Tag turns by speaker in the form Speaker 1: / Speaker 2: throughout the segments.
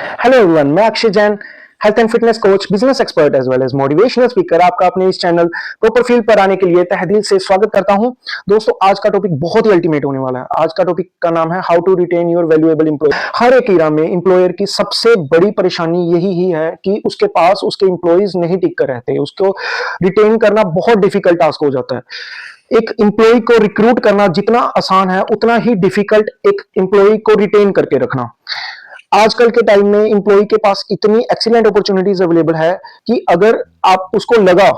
Speaker 1: Hello everyone, मैं Akshay Jain, health and fitness coach, business expert as well as motivational speaker आपका अपने इस channel proper field पर आने के लिए तहे दिल से स्वागत करता हूं। दोस्तों, आज का टॉपिक बहुत ही अल्टीमेट होने वाला है। आज का टॉपिक का नाम है how to retain your valuable employ. हर एक एरा में एम्प्लॉयर की सबसे बड़ी परेशानी यही ही है कि उसके पास उसके एम्प्लॉयज नहीं टिक कर रहते। उसको रिटेन करना बहुत डिफिकल्ट टास्क हो जाता है। एक एम्प्लॉय को रिक्रूट करना जितना आसान है, उतना ही डिफिकल्ट एक एम्प्लॉय को रिटेन करके रखना। आजकल के टाइम में एम्प्लॉय के पास इतनी एक्सीलेंट अपॉर्चुनिटीज अवेलेबल है कि अगर आप उसको लगा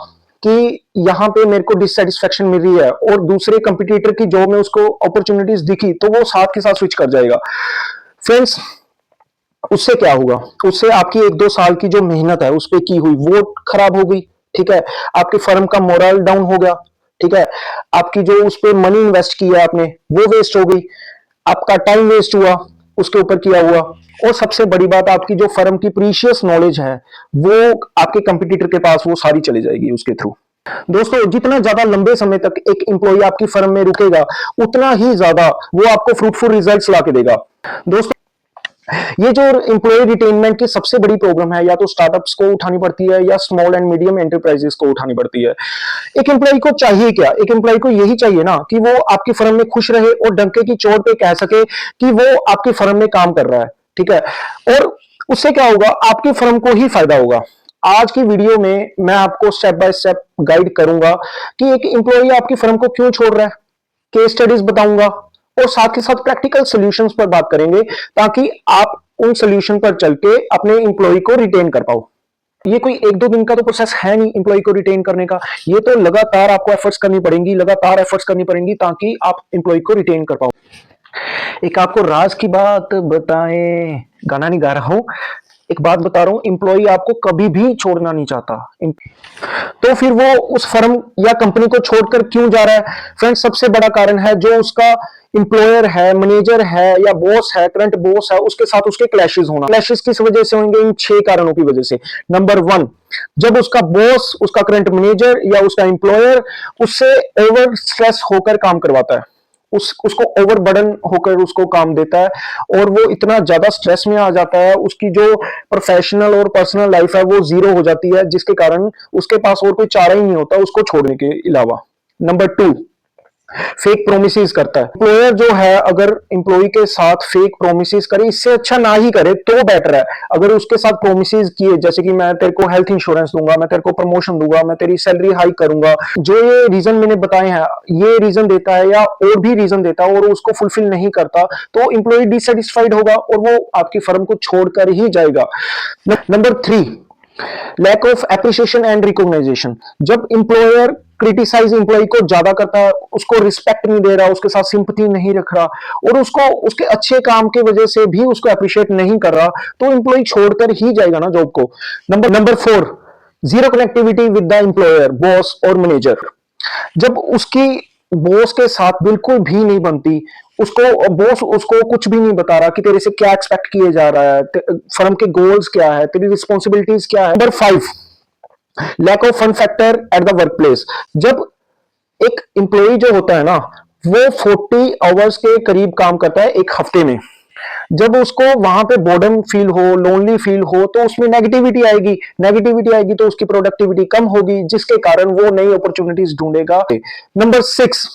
Speaker 1: कि यहां पे मेरे को डिससेटिस्फेक्शन मिल रही है और दूसरे कंपटीटर की जॉब में उसको अपॉर्चुनिटीज दिखी, तो वो साथ के साथ स्विच कर जाएगा। फ्रेंड्स, उससे क्या होगा? उससे आपकी 1-2 साल की जो मेहनत है उस पर की हुई वो खराब हो गई। ठीक है, आपकी फर्म का मोरल डाउन हो गया। ठीक है, आपकी जो उस पर मनी इन्वेस्ट किया आपने वो वेस्ट हो गई। आपका टाइम वेस्ट हुआ उसके ऊपर किया हुआ। और सबसे बड़ी बात, आपकी जो फर्म की प्रीशियस नॉलेज है वो आपके कंपटीटर के पास वो सारी चली जाएगी उसके थ्रू। दोस्तों, जितना ज्यादा लंबे समय तक एक एम्प्लॉय आपकी फर्म में रुकेगा, उतना ही ज्यादा वो आपको फ्रूटफुल रिजल्ट्स ला के देगा। दोस्तों, ये जो एम्प्लॉय रिटेनमेंट की सबसे बड़ी प्रॉब्लम है, या तो स्टार्टअप्स को उठानी पड़ती है या स्मॉल एंड मीडियम एंटरप्राइजेस को उठानी पड़ती है। एक एम्प्लॉय को चाहिए क्या? एक एम्प्लॉय को यही चाहिए ना कि वो आपकी फर्म में खुश रहे और डंके की चोट पे कह सके कि वो आपकी फर्म में काम कर रहा है। ठीक है, और उससे क्या होगा? आपकी फर्म को ही फायदा होगा। आज की वीडियो में मैं आपको स्टेप बाय स्टेप गाइड करूंगा कि एक एम्प्लॉय आपकी फर्म को क्यों छोड़ रहा है। केस स्टडीज बताऊंगा और साथ के साथ प्रैक्टिकल सॉल्यूशंस पर बात करेंगे, ताकि आप उन सॉल्यूशन पर चल के अपने एम्प्लॉय को रिटेन कर पाओ। ये कोई 1-2 दिन का तो प्रोसेस है नहीं एम्प्लॉय को रिटेन करने का। ये तो लगातार आपको एफर्ट्स करनी पड़ेंगी, लगातार एफर्ट्स करनी पड़ेंगी, ताकि आप एम्प्लॉय को रिटेन कर पाओ। एक आपको राज की बात बताएं, गाना नहीं गा रहा हूं, एक बात बता रहा हूं, एम्प्लॉय आपको कभी भी छोड़ना नहीं चाहता। तो फिर वो उस फर्म या कंपनी को छोड़कर क्यों जा रहा है? फ्रेंड्स, सबसे बड़ा कारण है जो उसका इंप्लॉयर है, मैनेजर है या बॉस है, करंट बॉस है, उसके साथ उसके क्लैशेस होना। क्लैशेस किस वजह से होंगे? इन 6 कारणों की वजह से। नंबर 1, जब उसका बॉस, उसका करंट मैनेजर या उसका इंप्लॉयर उससे ओवर स्ट्रेस होकर काम करवाता है, उसको ओवरबर्डन होकर उसको काम देता है, और वो इतना ज्यादा स्ट्रेस में आ जाता है, उसकी जो प्रोफेशनल और पर्सनल लाइफ है वो जीरो हो जाती है, जिसके कारण उसके पास और कोई चारा ही नहीं होता उसको छोड़ने के अलावा। नंबर 2, फेक प्रोमिस करता है। एम्प्लॉयर जो है अगर एम्प्लॉय के साथ फेक प्रोमिस करे, इससे अच्छा ना ही करे तो बेटर है। अगर उसके साथ प्रोमिस किए, जैसे कि मैं तेरे को हेल्थ इंश्योरेंस दूंगा, मैं तेरे को प्रमोशन दूंगा, मैं तेरी सैलरी हाई करूंगा, जो ये रीजन मैंने बताए हैं, ये रीजन देता है या और भी रीजन देता है और उसको फुलफिल नहीं करता, तो एम्प्लॉय डिससेटिस्फाइड होगा और वो आपकी फर्म को छोड़कर ही जाएगा। Number 3, lack of appreciation and recognization. जब इंप्लॉयर क्रिटिसाइज इंप्लॉय को ज्यादा करता है, उसको रिस्पेक्ट नहीं दे रहा, उसके साथ सिंपथी नहीं रख रहा और उसको उसके अच्छे काम की वजह से भी उसको अप्रिशिएट नहीं कर रहा, तो इंप्लॉय छोड़कर ही जाएगा ना जॉब को। Number 4, zero connectivity with the employer, boss और मैनेजर। जब उसकी बॉस के साथ बिल्कुल भी नहीं बनती, उसको बॉस उसको कुछ भी नहीं बता रहा कि तेरे से क्या एक्सपेक्ट किया जा रहा है, फर्म के गोल्स क्या है, तेरी रिस्पॉन्सिबिलिटीज क्या है। Number 5, lack of fun factor at the work place. जब एक एम्प्लॉय जो होता है ना, वो 40 आवर्स के करीब काम करता है एक हफ्ते में। जब उसको वहां पे बोर्डम फील हो, लोनली फील हो, तो उसमें नेगेटिविटी आएगी। नेगेटिविटी आएगी तो उसकी प्रोडक्टिविटी कम होगी, जिसके कारण वो नई अपॉर्चुनिटीज ढूंढेगा। Number 6,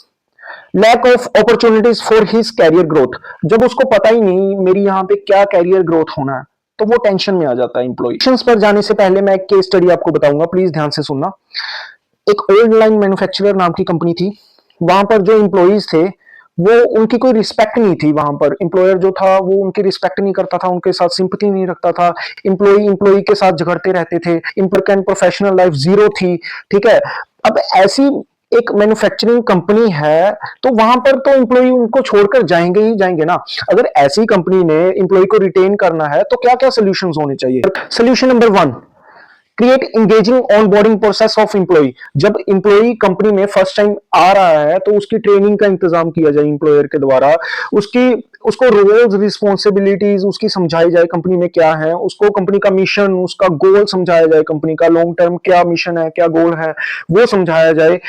Speaker 1: lack of opportunities for his career growth. जब उसको पता ही नहीं मेरी यहाँ पे क्या कैरियर ग्रोथ होना है, तो वो टेंशन में आ जाता है एम्प्लॉय। पर जाने से पहले मैं एक केस स्टडी आपको बताऊंगा, प्लीज ध्यान से सुनना। एक ओल्ड लाइन मैन्युफैक्चरर नाम की कंपनी थी। वहां पर जो एम्प्लॉयज थे, वो उनकी कोई रिस्पेक्ट नहीं थी। वहां पर एम्प्लॉयर जो था वो उनकी रिस्पेक्ट नहीं करता था, उनके साथ सिंपथी नहीं रखता था। एम्प्लॉय के साथ झगड़ते रहते थे। Employee and professional life zero थी। ठीक है, अब ऐसी एक मैन्युफैक्चरिंग कंपनी है, तो वहां पर तो एम्प्लॉय उनको छोड़कर जाएंगे ही जाएंगे ना। अगर ऐसी कंपनी ने एम्प्लॉय को रिटेन करना है, तो क्या क्या सोल्यूशंस होने चाहिए? Solution number 1, create engaging onboarding process of employee. जब एम्प्लॉय कंपनी में फर्स्ट टाइम आ रहा है, तो उसकी ट्रेनिंग का इंतजाम किया जाए एम्प्लॉयर के द्वारा। उसको रोल्स, रिस्पॉन्सिबिलिटीज उसकी समझाई जाए, कंपनी में क्या है, उसको कंपनी का मिशन, उसका गोल समझाया जाए, कंपनी का लॉन्ग टर्म क्या मिशन है, क्या गोल है, वो समझाया जाए।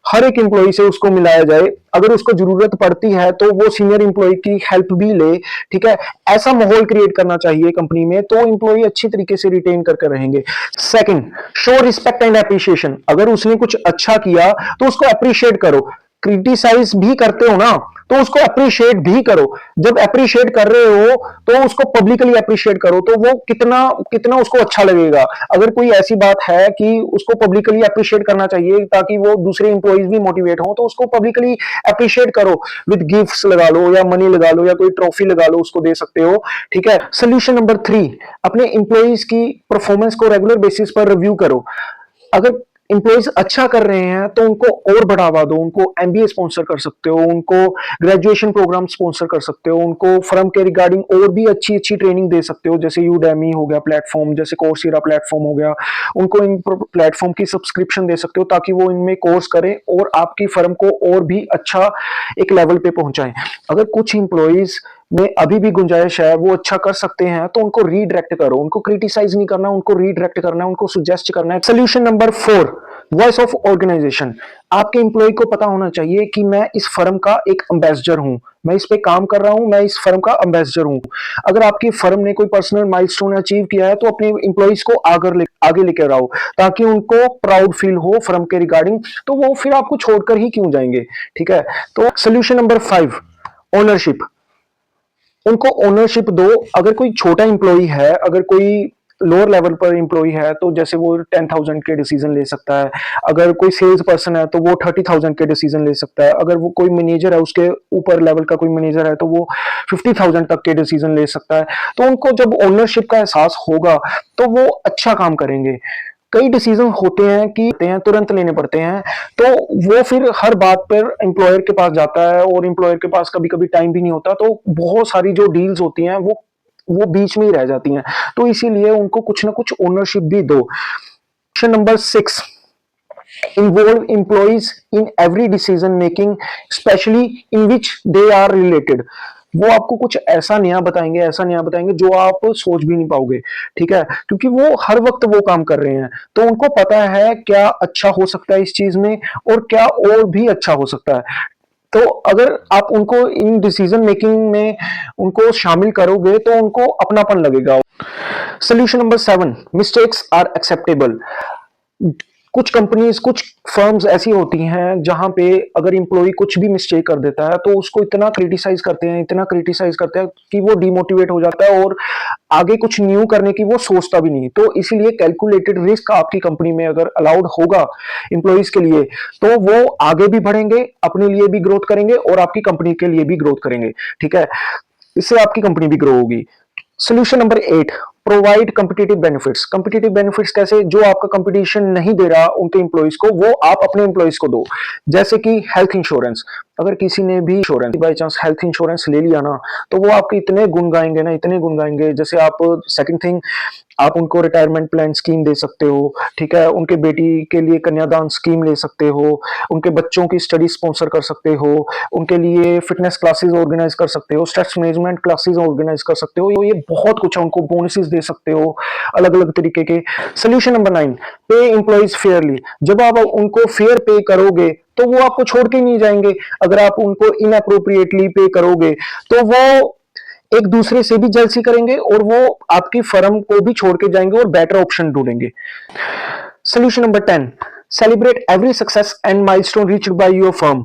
Speaker 1: हर एक एम्प्लॉय से उसको मिलाया जाए, अगर उसको जरूरत पड़ती है तो वो सीनियर एम्प्लॉय की हेल्प भी ले। ठीक है, ऐसा माहौल क्रिएट करना चाहिए कंपनी में, तो एम्प्लॉय अच्छी तरीके से रिटेन करके रहेंगे। Second, show respect and appreciation. अगर उसने कुछ अच्छा किया तो उसको अप्रिशिएट करो। क्रिटिसाइज भी करते हो ना, तो उसको अप्रिशिएट भी करो। जब अप्रिशिएट कर रहे हो तो उसको पब्लिकली अप्रिशिएट करो, तो वो कितना कितना उसको अच्छा लगेगा। अगर कोई ऐसी बात है कि उसको पब्लिकली अप्रिशिएट करना चाहिए ताकि वो दूसरे इंप्लॉइज भी मोटिवेट हो, तो उसको पब्लिकली अप्रिशिएट करो। विद गिफ्ट्स लगा लो या मनी लगा लो या कोई ट्रॉफी लगा लो, उसको दे सकते हो। ठीक है। सोल्यूशन नंबर 3, अपने इंप्लॉइज की परफॉर्मेंस को रेगुलर बेसिस पर रिव्यू करो। अगर इंप्लॉइज अच्छा कर रहे हैं तो उनको और बढ़ावा दो। उनको एमबीए स्पॉन्सर कर सकते हो, उनको ग्रेजुएशन प्रोग्राम स्पॉन्सर कर सकते हो, उनको फर्म के रिगार्डिंग और भी अच्छी अच्छी ट्रेनिंग दे सकते हो, जैसे यूडेमी हो गया प्लेटफॉर्म, जैसे कोर्सेरा प्लेटफॉर्म हो गया। उनको इन प्लेटफॉर्म की सब्सक्रिप्शन दे सकते हो ताकि वो इनमें कोर्स करें और आपकी फर्म को और भी अच्छा एक लेवल पे पहुंचाएं। अगर कुछ इंप्लॉइज में अभी भी गुंजाइश है, वो अच्छा कर सकते हैं, तो उनको रीडायरेक्ट करो। उनको क्रिटिसाइज नहीं करना, उनको रीडायरेक्ट करना है, उनको सुजेस्ट करना है। Solution number 4, voice of organization. आपके एम्प्लॉय को पता होना चाहिए कि मैं इस फर्म का एक एम्बेसडर हूं, मैं इस पे काम कर रहा हूं, मैं इस फर्म का एम्बेसडर हूं। अगर आपकी फर्म ने कोई पर्सनल माइलस्टोन अचीव किया है तो अपने एम्प्लॉइज को आगे लेकर आओ, ताकि उनको प्राउड फील हो फर्म के रिगार्डिंग, तो वो फिर आपको छोड़कर ही क्यों जाएंगे। ठीक है। तो सोल्यूशन नंबर 5, ओनरशिप। उनको ओनरशिप दो। अगर कोई छोटा इंप्लॉई है, अगर कोई लोअर लेवल पर इंप्लॉई है, तो जैसे वो 10,000 के डिसीजन ले सकता है। अगर कोई सेल्स पर्सन है तो वो 30,000 के डिसीजन ले सकता है। अगर वो कोई मैनेजर है, उसके ऊपर लेवल का कोई मैनेजर है, तो वो 50,000 तक के डिसीजन ले सकता है। तो उनको जब ओनरशिप का एहसास होगा तो वो अच्छा काम करेंगे। कई डिसीजन होते हैं कि तुरंत लेने पड़ते हैं, तो वो फिर हर बात पर एम्प्लॉयर के पास जाता है और एम्प्लॉयर के पास कभी कभी टाइम भी नहीं होता, तो बहुत सारी जो डील्स होती हैं वो बीच में ही रह जाती हैं। तो इसीलिए उनको कुछ ना कुछ ओनरशिप भी दो। Question number 6, involve employees in every decision making, especially in which they are related। वो आपको कुछ ऐसा नया बताएंगे, ऐसा नया बताएंगे जो आप सोच भी नहीं पाओगे। ठीक है, क्योंकि वो हर वक्त वो काम कर रहे हैं, तो उनको पता है क्या अच्छा हो सकता है इस चीज में और क्या और भी अच्छा हो सकता है। तो अगर आप उनको इन डिसीजन मेकिंग में उनको शामिल करोगे तो उनको अपनापन लगेगा। Solution number 7, mistakes are acceptable. कुछ कंपनीज, कुछ फर्म्स ऐसी होती हैं जहां पे अगर इंप्लॉय कुछ भी मिस्टेक कर देता है तो उसको इतना क्रिटिसाइज करते हैं, इतना क्रिटिसाइज करते हैं कि वो डिमोटिवेट हो जाता है और आगे कुछ न्यू करने की वो सोचता भी नहीं। तो इसीलिए कैलकुलेटेड रिस्क आपकी कंपनी में अगर अलाउड होगा इंप्लॉइज के लिए, तो वो आगे भी बढ़ेंगे, अपने लिए भी ग्रोथ करेंगे और आपकी कंपनी के लिए भी ग्रोथ करेंगे। ठीक है, इससे आपकी कंपनी भी ग्रो होगी। Solution number 8, provide competitive benefits. Competitive benefits कैसे? जो आपका कंपटीशन नहीं दे रहा उनके इंप्लॉइज को, वो आप अपने इंप्लॉइज को दो। जैसे कि हेल्थ इंश्योरेंस। अगर किसी ने भी insurance by chance health insurance ले लिया ना, तो वो आपके इतने गुण गाएंगे ना, इतने गुण गाएंगे। जैसे आप सेकंड थिंग, आप उनको रिटायरमेंट प्लान स्कीम दे सकते हो। ठीक है, उनके बेटी के लिए कन्यादान स्कीम ले सकते हो, उनके बच्चों की स्टडी स्पॉन्सर कर सकते हो, उनके लिए फिटनेस क्लासेस ऑर्गेनाइज कर सकते हो, स्ट्रेस मैनेजमेंट क्लासेस ऑर्गेनाइज कर सकते हो। ये बहुत कुछ है, उनको बोनसेस दे सकते हो अलग अलग तरीके के। सोल्यूशन नंबर 9, पे एम्प्लॉइज फेयरली। जब आप उनको फेयर पे करोगे तो वो आपको छोड़ के नहीं जाएंगे। अगर आप उनको इनअप्रोप्रिएटली पे करोगे तो वो एक दूसरे से भी जलसी करेंगे और वो आपकी फर्म को भी छोड़ के जाएंगे और बेटर ऑप्शन ढूंढेंगे। Solution number 10, celebrate every success and milestone reached by your firm.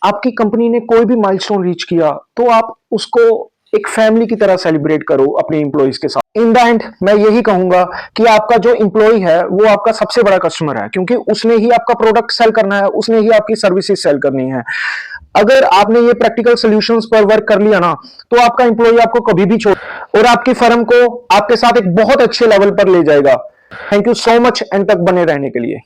Speaker 1: आपकी कंपनी ने कोई भी माइलस्टोन रीच किया तो आप उसको एक फैमिली की तरह सेलिब्रेट करो अपने इंप्लॉइज के साथ। इन द एंड मैं यही कहूंगा कि आपका जो इंप्लॉय है वो आपका सबसे बड़ा कस्टमर है, क्योंकि उसने ही आपका प्रोडक्ट सेल करना है, उसने ही आपकी सर्विसेज सेल करनी है। अगर आपने ये प्रैक्टिकल सॉल्यूशंस पर वर्क कर लिया ना, तो आपका इंप्लॉय आपको कभी भी छोड़ और आपकी फर्म को आपके साथ एक बहुत अच्छे लेवल पर ले जाएगा। Thank you so much and तक बने रहने के लिए।